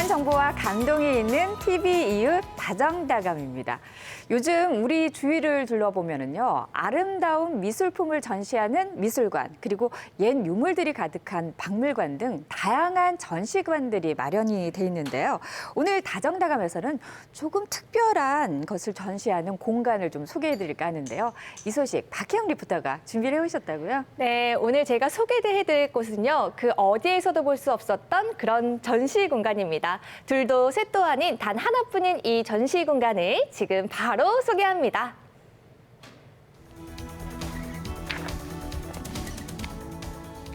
다양한 정보와 감동이 있는 TV 이웃 다정다감입니다. 요즘 우리 주위를 둘러보면요, 아름다운 미술품을 전시하는 미술관, 그리고 옛 유물들이 가득한 박물관 등 다양한 전시관들이 마련이 돼 있는데요. 오늘 다정다감에서는 조금 특별한 것을 전시하는 공간을 좀 소개해드릴까 하는데요. 이 소식 박혜영 리포터가 준비를 해오셨다고요? 네, 오늘 제가 소개해드릴 곳은요, 그 어디에서도 볼 수 없었던 그런 전시 공간입니다. 둘도 셋도 아닌 단 하나뿐인 이 전시 공간을 지금 바로 소개합니다.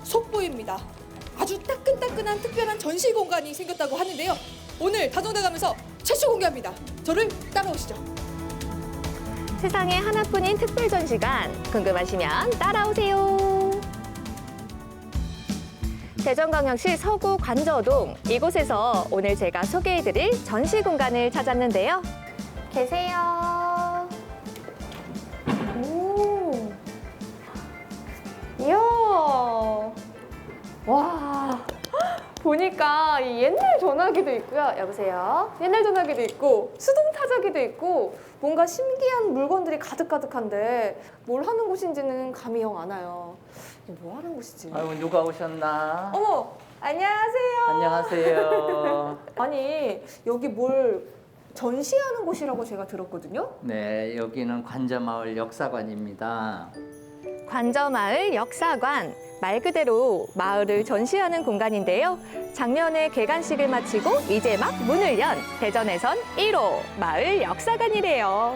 속보입니다. 아주 따끈따끈한 특별한 전시 공간이 생겼다고 하는데요. 오늘 다정다감에서 최초 공개합니다. 저를 따라오시죠. 세상에 하나뿐인 특별 전시관, 궁금하시면 따라오세요. 대전광역시 서구 관저동, 이곳에서 오늘 제가 소개해드릴 전시 공간을 찾았는데요. 계세요. 오. 이야. 와. 보니까 이 옛날 전화기도 있고요. 여보세요? 옛날 전화기도 있고 수동 타자기도 있고 뭔가 신기한 물건들이 가득가득한데 뭘 하는 곳인지는 감이 영 안 와요. 이게 뭐 하는 곳이지? 아이고 누가 오셨나? 어머, 안녕하세요. 안녕하세요. 아니, 여기 뭘 전시하는 곳이라고 제가 들었거든요. 네, 여기는 관저마을 역사관입니다. 관저마을 역사관, 말 그대로 마을을 전시하는 공간인데요. 작년에 개관식을 마치고 이제 막 문을 연 대전에선 1호 마을 역사관이래요.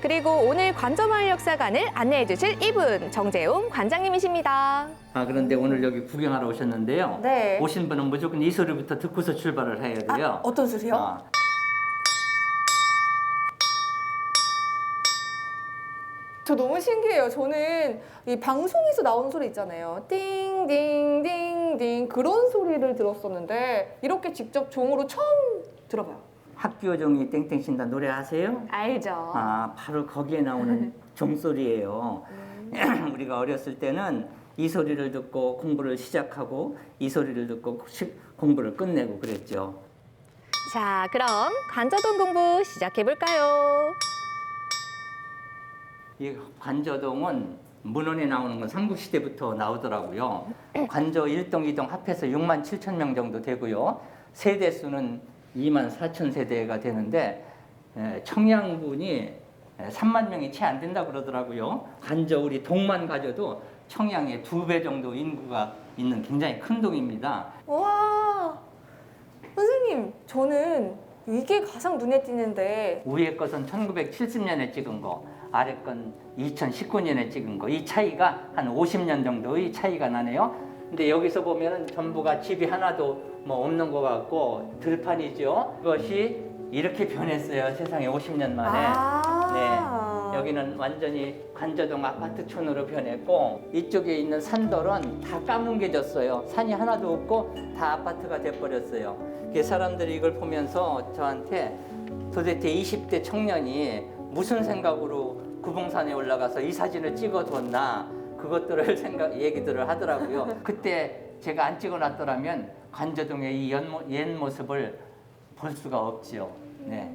그리고 오늘 관저마을 역사관을 안내해 주실 이분, 정재웅 관장님이십니다. 아, 그런데 오늘 여기 구경하러 오셨는데요. 네. 오신 분은 무조건 이 소리부터 듣고서 출발을 해야 돼요. 어떤 소리요? 아, 저 너무 신기해요. 저는 이 방송에서 나오는 소리 있잖아요. 띵띵띵띵 그런 소리를 들었었는데 이렇게 직접 종으로 처음 들어봐요. 학교 종이 땡땡 신다 노래 아세요? 알죠. 아, 바로 거기에 나오는 종소리예요. 우리가 어렸을 때는 이 소리를 듣고 공부를 시작하고 이 소리를 듣고 공부를 끝내고 그랬죠. 자, 그럼 관저동 공부 시작해 볼까요? 이 관저동은 문헌에 나오는 건 삼국시대부터 나오더라고요. 관저 1동, 2동 합해서 6만 7천 명 정도 되고요. 세대 수는 2만 4천 세대가 되는데 청양군이 3만 명이 채 안 된다 그러더라고요. 관저 우리 동만 가져도 청양의 2배 정도 인구가 있는 굉장히 큰 동입니다. 와, 선생님, 저는 이게 가장 눈에 띄는데 위에 것은 1970년에 찍은 거, 아래 건 2019년에 찍은 거. 이 차이가 한 50년 정도의 차이가 나네요. 근데 여기서 보면은 전부가 집이 하나도 뭐 없는 것 같고 들판이죠. 그것이 이렇게 변했어요. 세상에 50년 만에. 네. 여기는 완전히 관저동 아파트촌으로 변했고 이쪽에 있는 산돌은 다 까뭉개졌어요. 산이 하나도 없고 다 아파트가 돼버렸어요. 사람들이 이걸 보면서 저한테 도대체 20대 청년이 무슨 생각으로 구봉산에 올라가서 이 사진을 찍어뒀나 그것들을 얘기들을 하더라고요. 그때 제가 안 찍어놨더라면 관저동의 이 옛 모습을 볼 수가 없죠. 네.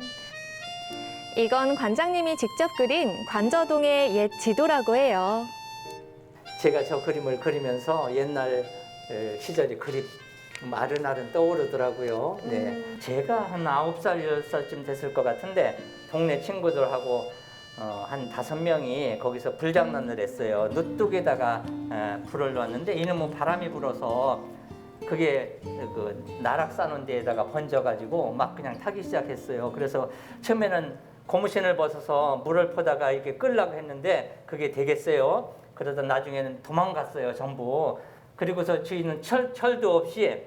이건 관장님이 직접 그린 관저동의 옛 지도라고 해요. 제가 저 그림을 그리면서 옛날 시절이 그립 아른아른 떠오르더라고요. 네. 제가 한 9살, 10살쯤 됐을 것 같은데 동네 친구들하고 한 5명이 거기서 불장난을 했어요. 누뚝에다가 불을 넣었는데 이놈은 바람이 불어서 그게 그 나락 싸는 데에다가 번져가지고 막 그냥 타기 시작했어요. 그래서 처음에는 고무신을 벗어서 물을 퍼다가 이렇게 끌려고 했는데 그게 되겠어요. 그러다 나중에는 도망갔어요, 전부. 그리고서 저희는 철도 없이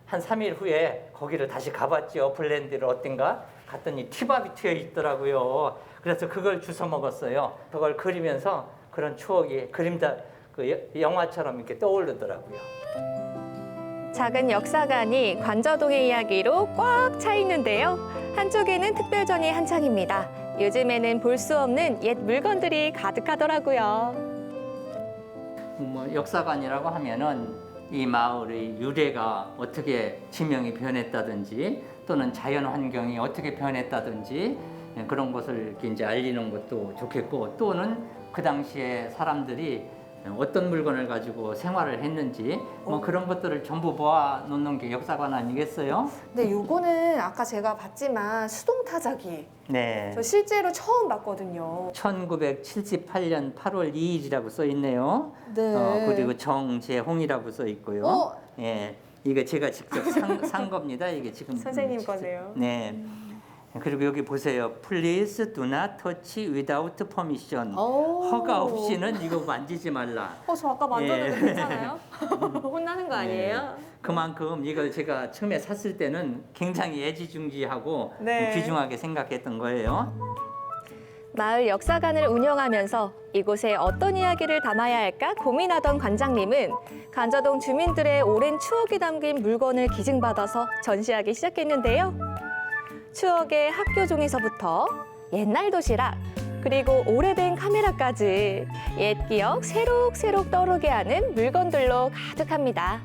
한 3일 후에 거기를 다시 가봤죠. 블렌디를 어딘가 갔더니 티밥이 튀어 있더라고요. 그래서 그걸 주워 먹었어요. 그걸 그리면서 그런 추억이 그림자 그 영화처럼 이렇게 떠오르더라고요. 작은 역사관이 관저동의 이야기로 꽉 차 있는데요. 한쪽에는 특별전이 한창입니다. 요즘에는 볼 수 없는 옛 물건들이 가득하더라고요. 뭐 역사관이라고 하면은 이 마을의 유래가 어떻게 지명이 변했다든지 또는 자연 환경이 어떻게 변했다든지 그런 것을 이렇게 이제 알리는 것도 좋겠고 또는 그 당시에 사람들이 어떤 물건을 가지고 생활을 했는지 뭐 그런 것들을 전부 모아 놓는 게 역사관 아니겠어요? 근데 요거는 아까 제가 봤지만 수동 타자기. 네. 저 실제로 처음 봤거든요. 1978년 8월 2일이라고 써 있네요. 네. 그리고 정재홍이라고 써 있고요. 어? 예, 이게 제가 직접 산 겁니다. 이게 지금 선생님 직접- 거네요. 네. 그리고 여기 보세요. Please do not touch without permission. 오. 허가 없이는 이거 만지지 말라. 저 아까 만졌는데 예. 괜찮아요? 혼나는 거 아니에요? 그만큼 이걸 제가 처음에 샀을 때는 굉장히 애지중지하고 네. 귀중하게 생각했던 거예요. 마을 역사관을 운영하면서 이곳에 어떤 이야기를 담아야 할까 고민하던 관장님은 간저동 주민들의 오랜 추억이 담긴 물건을 기증받아서 전시하기 시작했는데요. 추억의 학교종에서부터 옛날 도시락, 그리고 오래된 카메라까지 옛 기억 새록새록 떠오르게 하는 물건들로 가득합니다.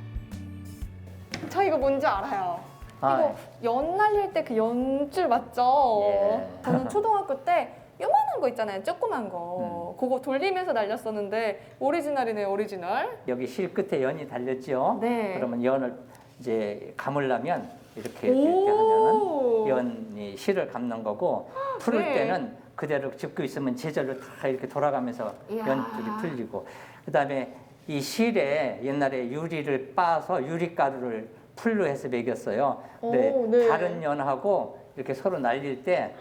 저 이거 뭔지 알아요. 아, 이거 연 날릴 때 그 연줄 맞죠? 예. 저는 초등학교 때 요만한 거 있잖아요. 조그만 거. 그거 돌리면서 날렸었는데 오리지널이네요, 오리지널. 여기 실 끝에 연이 달렸죠. 네. 그러면 연을 이제 감으려면 이렇게 하면은 연이 실을 감는 거고 풀을 네. 때는 그대로 짚고 있으면 제절로 다 이렇게 돌아가면서 이야. 연줄이 풀리고 그다음에 이 실에 옛날에 유리를 빻아서 유리가루를 풀로 해서 매겼어요. 근데 오, 네. 다른 연하고 이렇게 서로 날릴 때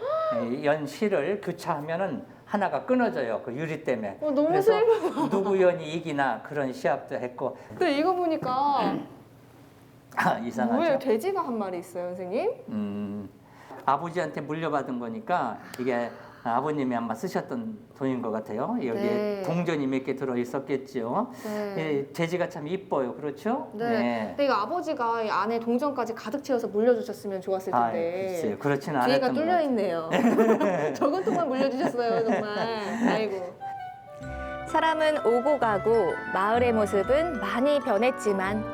연 실을 교차하면은 하나가 끊어져요. 그 유리 때문에. 너무 그래서 슬프다. 누구 연이 이기나 그런 시합도 했고 근데 이거 보니까 이상하죠. 뭐예요? 돼지가 한 마리 있어요, 선생님? 아버지한테 물려받은 거니까 이게 아버님이 아마 쓰셨던 돈인 것 같아요. 여기에 네. 동전이 몇 개 들어 있었겠죠. 네. 돼지가 참 이뻐요, 그렇죠? 네. 근데 이거 아버지가 이 안에 동전까지 가득 채워서 물려주셨으면 좋았을 아, 텐데. 글쎄요, 그렇지는 뒤에가 않았던 것 뚫려 같아요. 있네요. 적은 돈만 물려주셨어요, 정말. 아이고. 사람은 오고 가고 마을의 모습은 많이 변했지만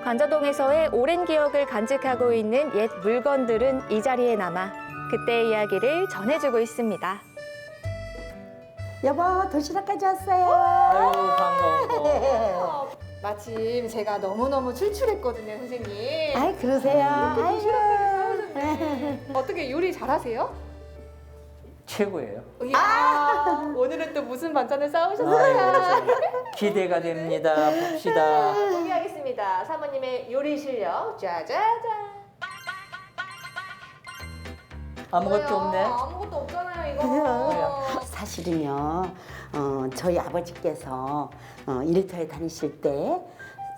관저동에서의 오랜 기억을 간직하고 있는 옛 물건들은 이 자리에 남아 그때의 이야기를 전해주고 있습니다. 여보, 도시락까지 왔어요. 아유, 반가워. 마침 제가 너무너무 출출했거든요, 선생님. 아이, 그러세요. 아이고. 어떻게 요리 잘하세요? 최고예요. 오늘은 또 무슨 반찬을 아유, 싸우셨어요? 기대가 됩니다. 봅시다. 공개하겠습니다. 사모님의 요리 실력. 짜자잔. 아무것도 없네. 아무것도 없잖아요, 이거. 사실은요, 저희 아버지께서 일터에 다니실 때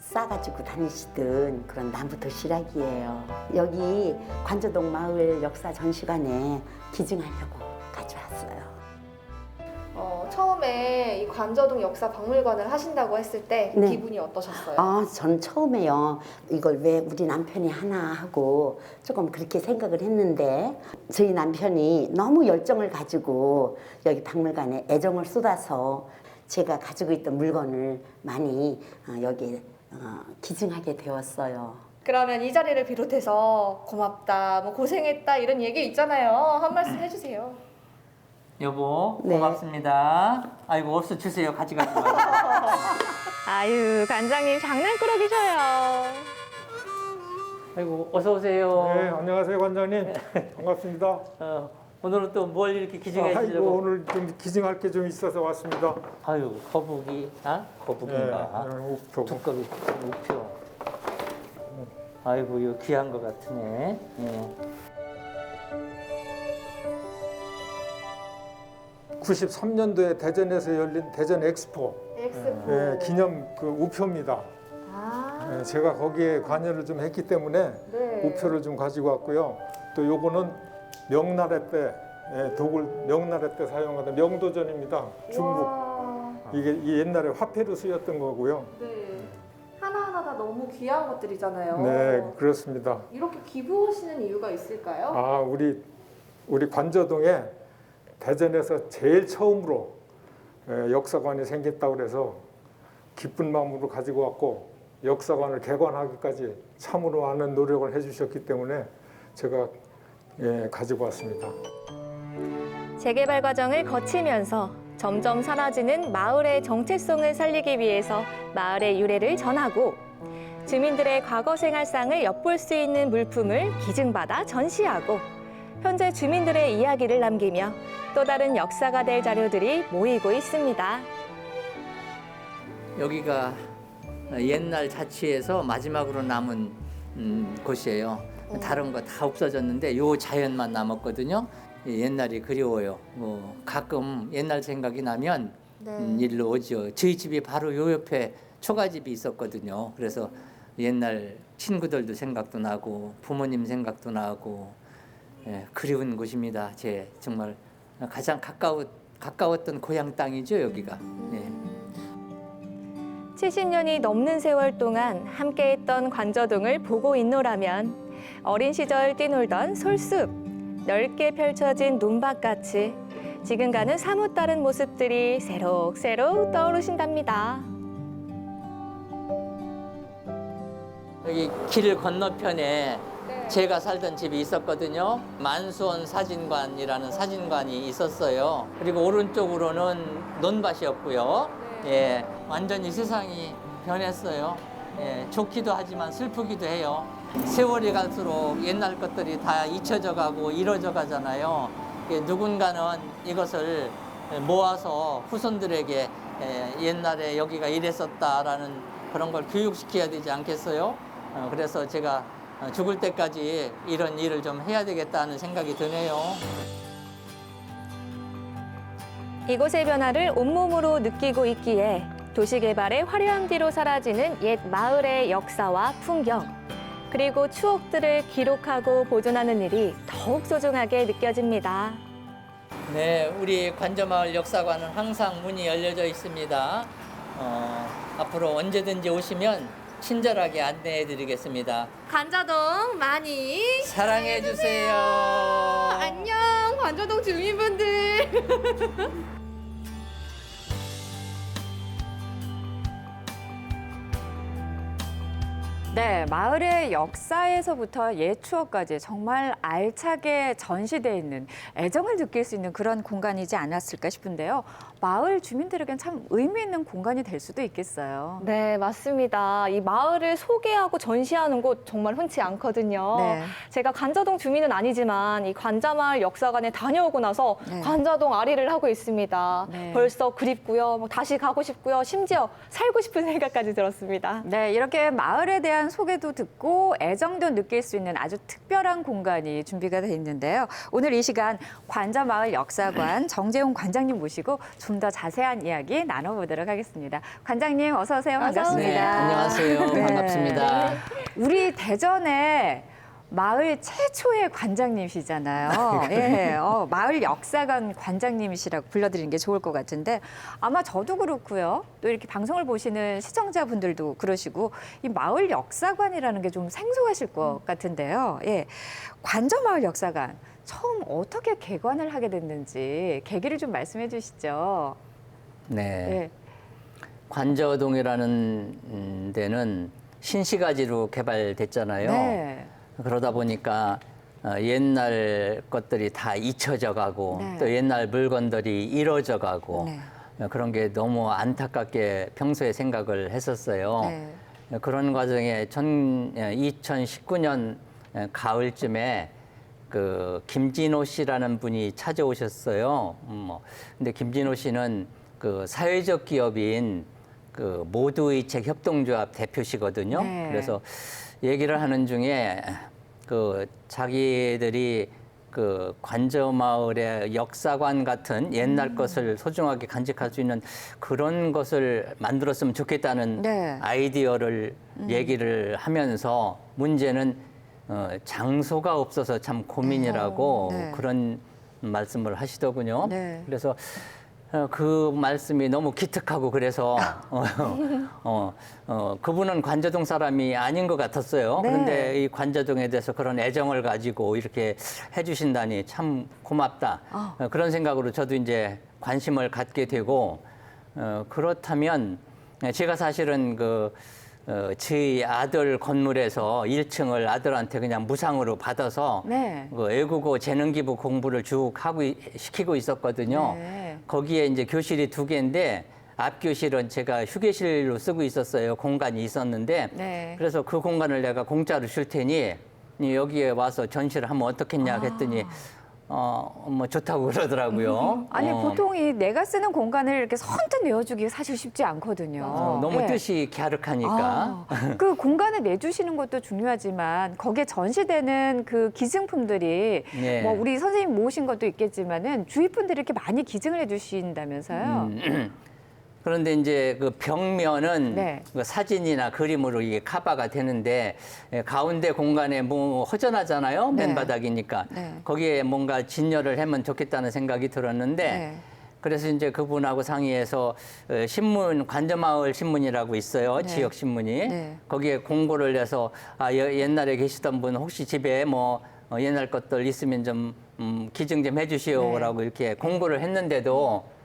싸가지고 다니시던 그런 나무 도시락이에요. 여기 관저동 마을 역사 전시관에 기증하려고 가져왔어요. 처음에 이 관저동 역사 박물관을 하신다고 했을 때 네. 기분이 어떠셨어요? 전 처음에요, 이걸 왜 우리 남편이 하나 하고 조금 그렇게 생각을 했는데 저희 남편이 너무 열정을 가지고 여기 박물관에 애정을 쏟아서 제가 가지고 있던 물건을 많이 여기 기증하게 되었어요. 그러면 이 자리를 비롯해서 고맙다, 뭐 고생했다 이런 얘기 있잖아요. 한 말씀 해주세요. 여보, 네. 고맙습니다. 아이고, 없어 주세요. 가져가지 말고. 아유, 관장님 장난꾸러기셔요. 아이고, 어서 오세요. 네, 안녕하세요 관장님. 반갑습니다. 오늘은 또 뭘 이렇게 기증해 아이고, 주려고? 오늘 좀 기증할 게 좀 있어서 왔습니다. 아유, 거북이, 거북인가? 옥토. 두꺼비, 우표. 아이고, 이거 귀한 것 같으네. 예. 93년도에 대전에서 열린 대전 엑스포 엑스포. 기념 그 우표입니다. 아, 제가 거기에 관여를 좀 했기 때문에 네. 우표를 좀 가지고 왔고요. 또 요거는 명나라 때 독을 명나라 때 사용하던 명도전입니다. 중국. 와, 이게 이 옛날에 화폐로 쓰였던 거고요. 네. 하나하나 다 너무 귀한 것들이잖아요. 네, 그렇습니다. 이렇게 기부하시는 이유가 있을까요? 아, 우리 관저동에 대전에서 제일 처음으로 역사관이 생겼다고 그래서 기쁜 마음으로 가지고 왔고 역사관을 개관하기까지 참으로 많은 노력을 해주셨기 때문에 제가 가지고 왔습니다. 재개발 과정을 거치면서 점점 사라지는 마을의 정체성을 살리기 위해서 마을의 유래를 전하고 주민들의 과거 생활상을 엿볼 수 있는 물품을 기증받아 전시하고 현재 주민들의 이야기를 남기며 또 다른 역사가 될 자료들이 모이고 있습니다. 여기가 옛날 자치에서 마지막으로 남은 곳이에요. 다른 거 다 없어졌는데 요 자연만 남았거든요. 옛날이 그리워요. 가끔 옛날 생각이 나면 일로 오죠. 저희 집이 바로 요 옆에 초가집이 있었거든요. 그래서 옛날 친구들도 생각도 나고 부모님 생각도 나고 그리운 곳입니다. 제 정말 가장 가까웠던 고향 땅이죠, 여기가. 70년이 넘는 세월 동안 함께했던 관저동을 보고 있노라면 어린 시절 뛰놀던 솔숲, 넓게 펼쳐진 논밭같이 지금과는 사뭇 다른 모습들이 새록새록 떠오르신답니다. 여기 길 건너편에 제가 살던 집이 있었거든요. 만수원 사진관이라는 사진관이 있었어요. 그리고 오른쪽으로는 논밭이었고요. 완전히 세상이 변했어요. 좋기도 하지만 슬프기도 해요. 세월이 갈수록 옛날 것들이 다 잊혀져 가고 이뤄져 가잖아요. 누군가는 이것을 모아서 후손들에게 옛날에 여기가 이랬었다라는 그런 걸 교육시켜야 되지 않겠어요? 그래서 제가 죽을 때까지 이런 일을 좀 해야 되겠다는 생각이 드네요. 이곳의 변화를 온몸으로 느끼고 있기에 도시개발의 화려함 뒤로 사라지는 옛 마을의 역사와 풍경, 그리고 추억들을 기록하고 보존하는 일이 더욱 소중하게 느껴집니다. 네, 우리 관저마을 역사관은 항상 문이 열려져 있습니다. 앞으로 언제든지 오시면 친절하게 안내해 드리겠습니다. 관저동 많이 사랑해 주세요. 안녕 관저동 주민분들. 네, 마을의 역사에서부터 옛 추억까지 정말 알차게 전시되어 있는 애정을 느낄 수 있는 그런 공간이지 않았을까 싶은데요. 마을 주민들에겐 참 의미 있는 공간이 될 수도 있겠어요. 네, 맞습니다. 이 마을을 소개하고 전시하는 곳 정말 흔치 않거든요. 네. 제가 관저동 주민은 아니지만 이 관자마을 역사관에 다녀오고 나서 네. 관자동 아리를 하고 있습니다. 네. 벌써 그립고요. 뭐 다시 가고 싶고요. 심지어 살고 싶은 생각까지 들었습니다. 네, 이렇게 마을에 대한 소개도 듣고 애정도 느낄 수 있는 아주 특별한 공간이 준비가 돼 있는데요. 오늘 이 시간 관저마을 역사관 정재용 관장님 모시고 좀 더 자세한 이야기 나눠보도록 하겠습니다. 관장님 어서 오세요. 반갑습니다. 네, 안녕하세요. 네. 반갑습니다. 우리 대전에 마을 최초의 관장님이시잖아요. 예, 마을 역사관 관장님이시라고 불러드리는 게 좋을 것 같은데 아마 저도 그렇고요. 또 이렇게 방송을 보시는 시청자분들도 그러시고 이 마을 역사관이라는 게 좀 생소하실 것 같은데요. 예, 관저마을 역사관 처음 어떻게 개관을 하게 됐는지 계기를 좀 말씀해 주시죠. 네. 예. 관저동이라는 데는 신시가지로 개발됐잖아요. 네. 그러다 보니까 옛날 것들이 다 잊혀져 가고 네. 또 옛날 물건들이 이뤄져 가고 네. 그런 게 너무 안타깝게 평소에 생각을 했었어요. 네. 그런 과정에 2019년 가을쯤에 그 김진호 씨라는 분이 찾아오셨어요. 근데 김진호 씨는 그 사회적 기업인 그 모두의책 협동조합 대표시거든요. 네. 그래서 얘기를 하는 중에 그 자기들이 그 관저마을의 역사관 같은 옛날 것을 소중하게 간직할 수 있는 그런 것을 만들었으면 좋겠다는 네. 아이디어를 얘기를 하면서 문제는 장소가 없어서 참 고민이라고 네. 그런 말씀을 하시더군요. 네. 그래서 그 말씀이 너무 기특하고 그래서 그분은 관저동 사람이 아닌 것 같았어요. 네. 그런데 이 관저동에 대해서 그런 애정을 가지고 이렇게 해주신다니 참 고맙다. 그런 생각으로 저도 이제 관심을 갖게 되고 그렇다면 제가 사실은 그 저희 아들 건물에서 1층을 아들한테 그냥 무상으로 받아서 네. 그 외국어 재능기부 공부를 쭉 시키고 있었거든요. 네. 거기에 이제 교실이 2개인데 앞 교실은 제가 휴게실로 쓰고 있었어요. 공간이 있었는데 네. 그래서 그 공간을 내가 공짜로 줄 테니 여기에 와서 전시를 하면 어떻겠냐 했더니 뭐 좋다고 그러더라고요. 아니 보통 이 내가 쓰는 공간을 이렇게 선뜻 내어주기 사실 쉽지 않거든요. 너무 네. 뜻이 갸륵하니까. 그 공간을 내주시는 것도 중요하지만 거기에 전시되는 그 기증품들이 네. 뭐 우리 선생님 모으신 것도 있겠지만은 주위 분들이 이렇게 많이 기증을 해주신다면서요. 그런데 이제 그 벽면은 네. 그 사진이나 그림으로 이게 커버가 되는데 가운데 공간에 뭐 허전하잖아요. 네. 맨바닥이니까. 네. 거기에 뭔가 진열을 하면 좋겠다는 생각이 들었는데 네. 그래서 이제 그분하고 상의해서 신문 관저마을 신문이라고 있어요. 네. 지역 신문이. 네. 거기에 공고를 내서 옛날에 계시던 분 혹시 집에 뭐 옛날 것들 있으면 좀 기증 좀 해주시오라고 네. 이렇게 공고를 했는데도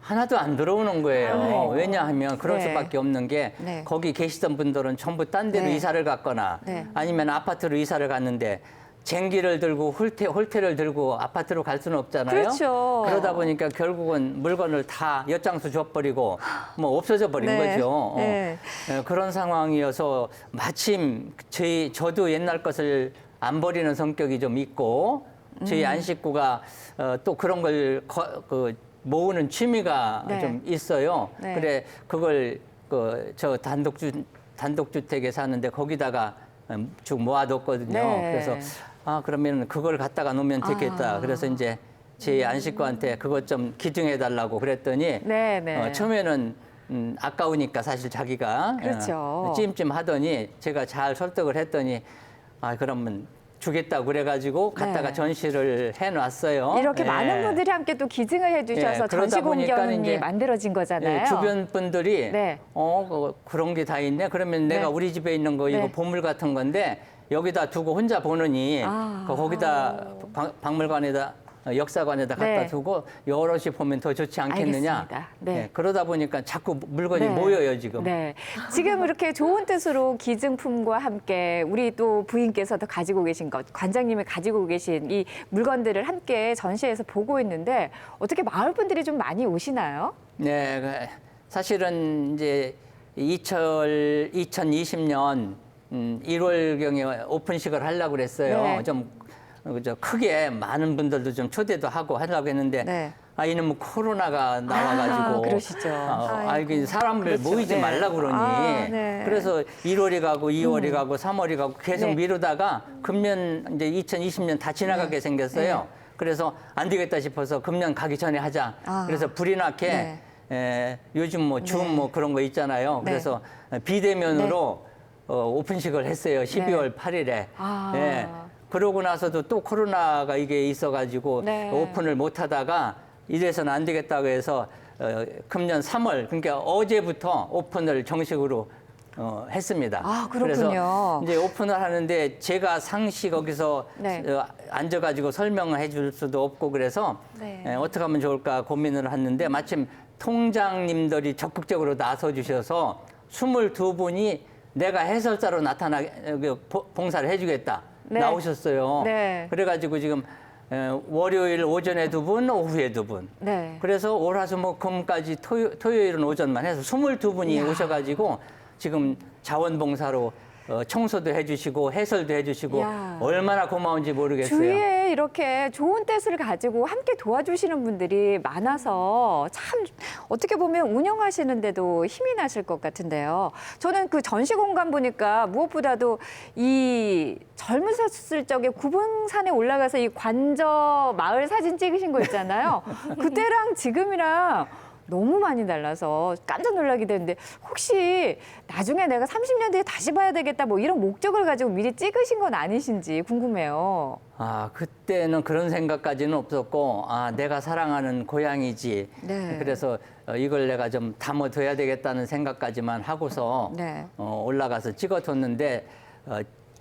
하나도 안 들어오는 거예요. 아이고. 왜냐하면 그럴 네. 수밖에 없는 게 네. 거기 계시던 분들은 전부 딴 데로 네. 이사를 갔거나 네. 아니면 아파트로 이사를 갔는데 쟁기를 들고 홀퇴를 들고 아파트로 갈 수는 없잖아요. 그렇죠. 그러다 보니까 결국은 물건을 다 엿장수 줘버리고 뭐 없어져 버린 네. 거죠. 네. 그런 상황이어서 마침 저도 옛날 것을 안 버리는 성격이 좀 있고 저희 안 식구가 또 그런 걸 모으는 취미가 네. 좀 있어요. 네. 그래 그걸 저 단독주택에 사는데 거기다가 쭉 모아뒀거든요. 네. 그래서 그러면 그걸 갖다가 놓으면 되겠다. 그래서 이제 제 안 식구한테 그것 좀 기증해달라고 그랬더니 네, 네. 처음에는 아까우니까 사실 자기가 그렇죠. 찜찜하더니 제가 잘 설득을 했더니 그러면 주겠다고 그래가지고 갖다가 네. 전시를 해놨어요. 이렇게 예. 많은 분들이 함께 또 기증을 해주셔서 예, 그러다 전시 보니까 공간이 이제 만들어진 거잖아요. 예, 주변 분들이 네. 그런 게 다 있네. 그러면 내가 네. 우리 집에 있는 거 이거 네. 보물 같은 건데 여기다 두고 혼자 보느니 거기다 박물관에다 역사관에다 갖다 네. 두고 여럿이 보면 더 좋지 않겠느냐. 알겠습니다. 네. 예, 그러다 보니까 자꾸 물건이 네. 모여요 지금. 네. 지금 이렇게 좋은 뜻으로 기증품과 함께 우리 또 부인께서도 가지고 계신 것, 관장님이 가지고 계신 이 물건들을 함께 전시해서 보고 있는데 어떻게 마을 분들이 좀 많이 오시나요? 네, 사실은 이제 2020년 1월경에 오픈식을 하려고 그랬어요. 네. 좀 크게 많은 분들도 좀 초대도 하고 하려고 했는데 네. 이놈의 코로나가 나와가지고 그러시죠. 이게 사람들 그렇죠. 모이지 네. 말라 그러니 네. 그래서 1월이 가고 2월이 가고 3월이 가고 계속 네. 미루다가 금년 이제 2020년 다 지나가게 생겼어요. 그래서 안 되겠다 싶어서 금년 가기 전에 하자. 그래서 불이 나게 요즘 뭐 줌 뭐 그런 거 있잖아요. 네. 그래서 비대면으로 오픈식을 했어요. 12월 8일에. 예. 그러고 나서도 또 코로나가 이게 있어가지고 네. 오픈을 못 하다가 이래서는 안 되겠다고 해서 금년 3월 그러니까 어제부터 오픈을 정식으로 했습니다. 그렇군요. 그래서 이제 오픈을 하는데 제가 상시 거기서 네. 앉아가지고 설명을 해줄 수도 없고 그래서 네. 어떻게 하면 좋을까 고민을 했는데 마침 통장님들이 적극적으로 나서주셔서 22분이 내가 해설자로 봉사를 해주겠다. 네. 나오셨어요. 네. 그래가지고 지금 월요일 오전에 2분, 오후에 2분. 네. 그래서 월화수목금까지 토요일은 오전만 해서 22분이 오셔가지고 지금 자원봉사로 청소도 해주시고 해설도 해주시고 이야. 얼마나 고마운지 모르겠어요. 주위에 이렇게 좋은 뜻을 가지고 함께 도와주시는 분들이 많아서 참 어떻게 보면 운영하시는데도 힘이 나실 것 같은데요. 저는 그 전시 공간 보니까 무엇보다도 이 젊으셨을 적에 구봉산에 올라가서 이 관저 마을 사진 찍으신 거 있잖아요. 그때랑 지금이랑 너무 많이 달라서 깜짝 놀라기도 했는데 혹시 나중에 내가 30년 뒤에 다시 봐야 되겠다 뭐 이런 목적을 가지고 미리 찍으신 건 아니신지 궁금해요. 그때는 그런 생각까지는 없었고 내가 사랑하는 고향이지. 네. 그래서 이걸 내가 좀 담아둬야 되겠다는 생각까지만 하고서 네. 올라가서 찍어뒀는데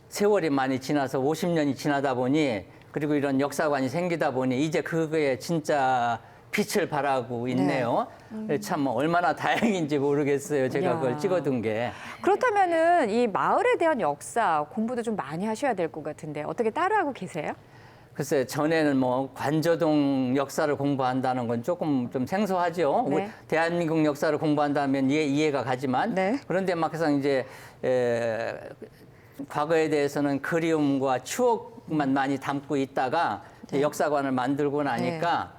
세월이 많이 지나서 50년이 지나다 보니 그리고 이런 역사관이 생기다 보니 이제 그거에 진짜 빛을 발하고 있네요. 참 얼마나 다행인지 모르겠어요. 제가 야. 그걸 찍어둔 게. 그렇다면은 이 마을에 대한 역사 공부도 좀 많이 하셔야 될 것 같은데 어떻게 따라하고 계세요? 글쎄 전에는 뭐 관저동 역사를 공부한다는 건 조금 좀 생소하죠. 네. 우리 대한민국 역사를 공부한다면 이해가 가지만 네. 그런데 막상 이제 과거에 대해서는 그리움과 추억만 많이 담고 있다가 네. 역사관을 만들고 나니까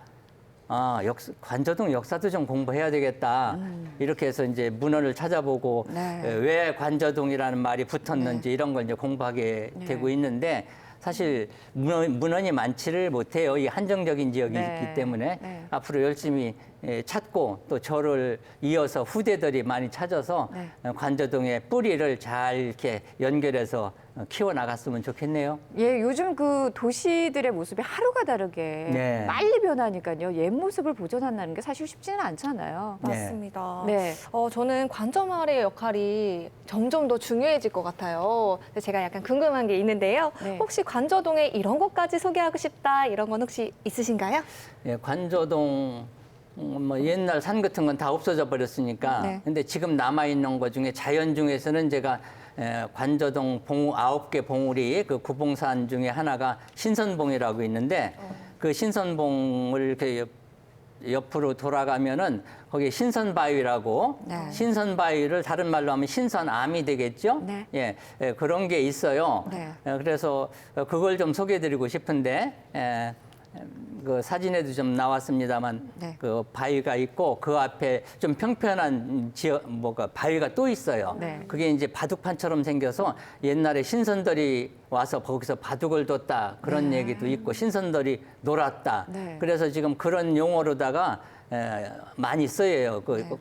관저동 역사도 좀 공부해야 되겠다. 이렇게 해서 이제 문헌을 찾아보고 네. 왜 관저동이라는 말이 붙었는지 이런 걸 이제 공부하게 네. 되고 있는데 사실 문헌이 많지를 못해요. 이 한정적인 지역이기 네. 때문에 네. 앞으로 열심히 찾고 또 저를 이어서 후대들이 많이 찾아서 네. 관저동의 뿌리를 잘 이렇게 연결해서 키워나갔으면 좋겠네요. 예, 요즘 그 도시들의 모습이 하루가 다르게 네. 빨리 변하니까요. 옛 모습을 보존한다는 게 사실 쉽지는 않잖아요. 네. 맞습니다. 네. 저는 관저마을의 역할이 점점 더 중요해질 것 같아요. 근데 제가 약간 궁금한 게 있는데요. 네. 혹시 관저동에 이런 것까지 소개하고 싶다 이런 건 혹시 있으신가요? 예, 관저동 뭐 옛날 산 같은 건 다 없어져 버렸으니까 네. 근데 지금 남아 있는 것 중에 자연 중에서는 제가 관저동 9개 봉우리 그 구봉산 중에 하나가 신선봉이라고 있는데 그 신선봉을 이렇게 옆으로 돌아가면은 거기에 신선바위라고 네. 신선바위를 다른 말로 하면 신선암이 되겠죠? 네. 예, 그런 게 있어요. 네. 그래서 그걸 좀 소개해드리고 싶은데 그 사진에도 좀 나왔습니다만 네. 그 바위가 있고 그 앞에 좀 평평한 지역 뭐가 바위가 또 있어요. 네. 그게 이제 바둑판처럼 생겨서 옛날에 신선들이 와서 거기서 바둑을 뒀다 그런 얘기도 있고 신선들이 놀았다. 네. 그래서 지금 그런 용어로다가 많이 쓰여요. 그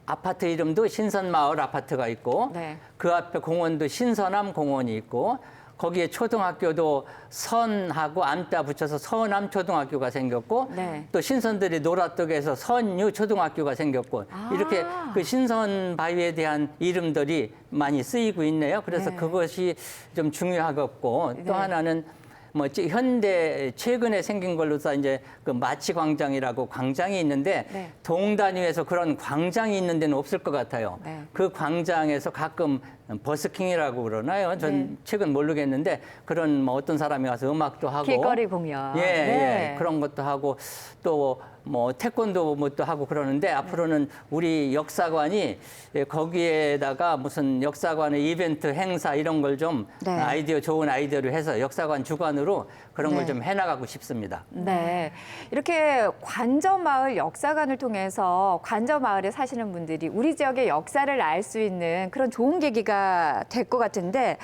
아파트 이름도 신선마을 아파트가 있고 네. 그 앞에 공원도 신선암 공원이 있고 거기에 초등학교도 선하고 암자 붙여서 서남 초등학교가 생겼고 네. 또 신선들이 놀았던 해서 선유 초등학교가 생겼고 이렇게 그 신선 바위에 대한 이름들이 많이 쓰이고 있네요. 그래서 네. 그것이 좀 중요하겠고 또 네. 하나는 뭐 현대 최근에 생긴 걸로서 이제 그 마치 광장이라고 광장이 있는데 네. 동 단위에서 그런 광장이 있는 데는 없을 것 같아요. 네. 그 광장에서 가끔 버스킹이라고 그러나요? 전 네. 최근 모르겠는데 그런 뭐 어떤 사람이 와서 음악도 하고 길거리 공연. 예, 네. 예. 그런 것도 하고 또 뭐 태권도 뭐또 하고 그러는데 앞으로는 우리 역사관이 거기에다가 무슨 역사관의 이벤트 행사 이런 걸 좀 네. 좋은 아이디어를 해서 역사관 주관으로 그런 네. 걸 좀 해나가고 싶습니다. 네. 이렇게 관저마을 역사관을 통해서 관저마을에 사시는 분들이 우리 지역의 역사를 알 수 있는 그런 좋은 계기가 될 것 같은데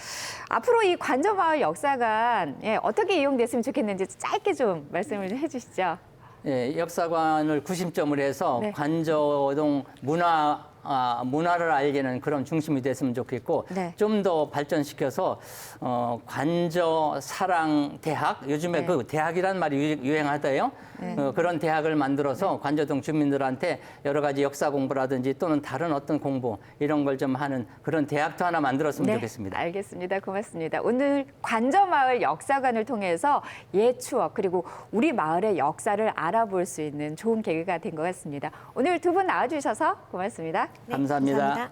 앞으로 이 관저마을 역사관 어떻게 이용됐으면 좋겠는지 짧게 좀 말씀을 해주시죠. 예, 역사관을 구심점을 해서 네. 관저동 문화를 알리는 그런 중심이 됐으면 좋겠고 네. 좀 더 발전시켜서 관저 사랑 대학 요즘에 네. 그 대학이란 말이 유행하다요. 네. 그런 대학을 만들어서 관저동 주민들한테 여러 가지 역사 공부라든지 또는 다른 어떤 공부 이런 걸 좀 하는 그런 대학도 하나 만들었으면 좋겠습니다. 알겠습니다. 고맙습니다. 오늘 관저마을 역사관을 통해서 옛 추억 그리고 우리 마을의 역사를 알아볼 수 있는 좋은 계기가 된 것 같습니다. 오늘 두 분 나와주셔서 고맙습니다. 감사합니다.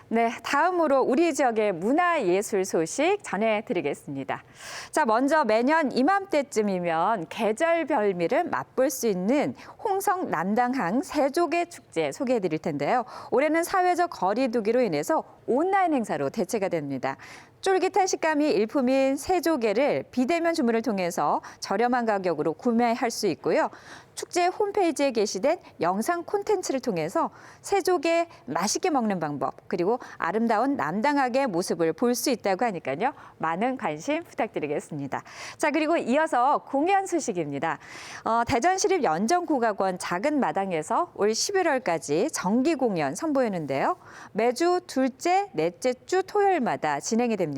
네, 다음으로 우리 지역의 문화예술 소식 전해드리겠습니다. 자, 먼저 매년 이맘때쯤이면 계절 별미를 맛볼 수 있는 홍성 남당항 세조개 축제 소개해드릴 텐데요. 올해는 사회적 거리두기로 인해서 온라인 행사로 대체가 됩니다. 쫄깃한 식감이 일품인 새조개를 비대면 주문을 통해서 저렴한 가격으로 구매할 수 있고요. 축제 홈페이지에 게시된 영상 콘텐츠를 통해서 새조개 맛있게 먹는 방법 그리고 아름다운 남당항의 모습을 볼 수 있다고 하니까요. 많은 관심 부탁드리겠습니다. 자, 그리고 이어서 공연 소식입니다. 대전시립연정국악원 작은 마당에서 올 11월까지 정기 공연 선보이는데요. 매주 둘째, 넷째 주 토요일마다 진행이 됩니다.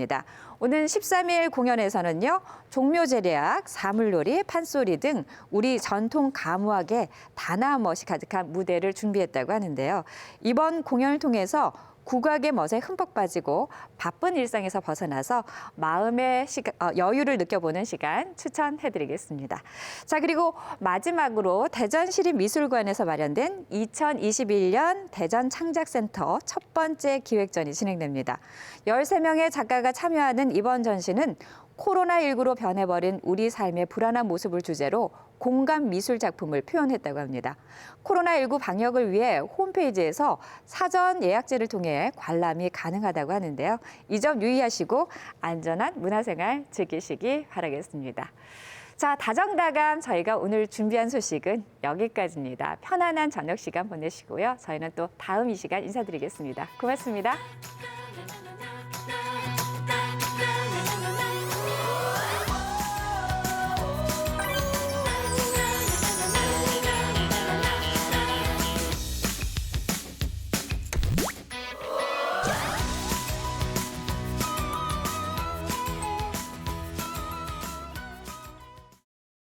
오는 13일 공연에서는요. 종묘제례악, 사물놀이, 판소리 등 우리 전통 가무악의 단아멋이 가득한 무대를 준비했다고 하는데요. 이번 공연을 통해서 국악의 멋에 흠뻑 빠지고 바쁜 일상에서 벗어나서 마음의 여유를 느껴보는 시간 추천해드리겠습니다. 자, 그리고 마지막으로 대전시립미술관에서 마련된 2021년 대전창작센터 첫 번째 기획전이 진행됩니다. 13명의 작가가 참여하는 이번 전시는 코로나19로 변해버린 우리 삶의 불안한 모습을 주제로 공감 미술 작품을 표현했다고 합니다. 코로나19 방역을 위해 홈페이지에서 사전 예약제를 통해 관람이 가능하다고 하는데요. 이 점 유의하시고 안전한 문화생활 즐기시기 바라겠습니다. 자, 다정다감 저희가 오늘 준비한 소식은 여기까지입니다. 편안한 저녁 시간 보내시고요. 저희는 또 다음 이 시간 인사드리겠습니다. 고맙습니다.